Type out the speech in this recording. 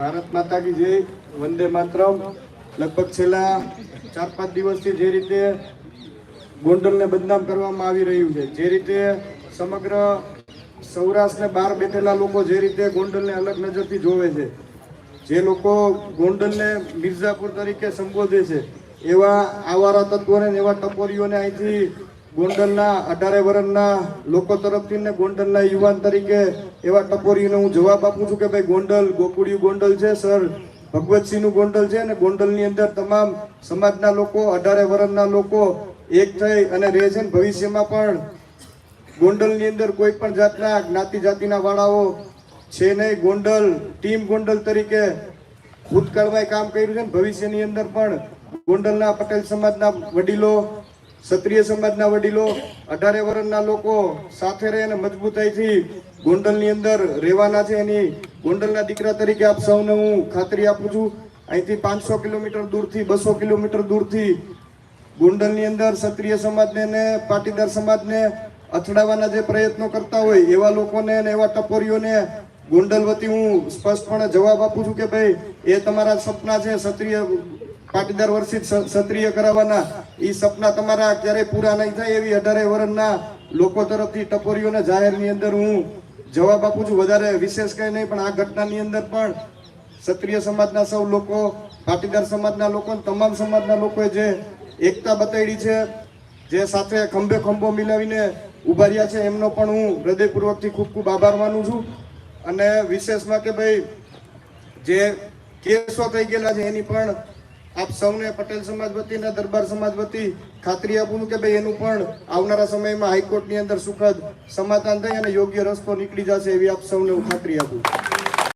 ભારત માતા કી જય, વંદે માતરમ। લગભગ છેલ્લા 4-5 દિવસથી જે રીતે ગોંડલને બદનામ કરવામાં આવી રહ્યું છે, જે રીતે સમગ્ર સૌરાષ્ટ્રને બહાર બેઠેલા લોકો જે રીતે ગોંડલને અલગ નજરથી જોવે છે, જે લોકો ગોંડલને મિર્ઝાપુર તરીકે સંબોધે છે, એવા આવારા તત્વોને એવા ટપોરીઓને અહીંથી ગોંડલના 18 વર્ષના લોકો તરફથી ને ગોંડલના યુવાન તરીકે એવા ટપોરીઓને હું જવાબ આપું છું કે ભાઈ ગોંડલ ગોકુળિયું ગોંડલ છે સર, ભગવતસિંહનું ગોંડલ છે અને ગોંડલની અંદર તમામ સમાજના લોકો 18 વર્ષના લોકો એક થઈ અને રહે છે। ભવિષ્યમાં પણ ગોંડલની અંદર કોઈ પણ જાતના જ્ઞાતિ જાતિના વાળાઓ છે નહીં। ગોંડલ ટીમ ગોંડલ તરીકે ભૂતકાળમાં કામ કર્યું છે। ભવિષ્યની અંદર પણ ગોંડલના પટેલ સમાજના વડીલો, ક્ષત્રિય સમાજના વડીલો, 18 વર્ષના લોકો સાથે રહી અને મજબૂતાઈથી ગોંડલની અંદર રહેવાના છે। એની ગોંડલના દીકરા તરીકે આપ સૌને હું ખાતરી આપું છું। અહીંથી 500 કિલોમીટર દૂરથી, 200 કિલોમીટર દૂરથી ગોંડલની અંદર ક્ષત્રિય સમાજને ને પાટીદાર સમાજને અથડાવવાના જે પ્રયત્નો કરતા હોય એવા લોકોને અને એવા ટપોરીઓને ગોંડલ વતી હું સ્પષ્ટપણે જવાબ આપું છું કે ભાઈ એ તમારા સપના છે ક્ષત્રિય પાટીદાર વર્ષિત ક્ષત્રિય કરાવવાના, એ સપના તમારા ક્યારેય પૂરા નહીં થાય એવી 18 વર્ષના લોકો તરફથી ટપોરીઓને જાહેરની અંદર હું જવાબ આપું છું। વધારે વિશેષ કંઈ નહીં, પણ આ ઘટનાની અંદર પણ ક્ષત્રિય સમાજના સૌ લોકો, પાટીદાર સમાજના લોકો, તમામ સમાજના લોકોએ જે એકતા બતાવી છે, જે સાથે ખંભે ખંભો મિલાવીને ઉભા રહ્યા છે, એમનો પણ હું હૃદયપૂર્વકથી ખૂબ ખૂબ આભાર માનું છું। અને વિશેષમાં કે ભાઈ જે કેસો થઈ ગયેલા છે એની પણ આપ સૌને પટેલ સમાજ વતી અને દરબાર સમાજ વતી ખાતરી આપું છું કે ભાઈ એનું પણ આવનારા સમયમાં હાઈકોર્ટની અંદર સુખદ સમાધાન થઈ અને યોગ્ય રસ્તો નીકળી જશે એવી આપ સૌને હું ખાતરી આપું છું।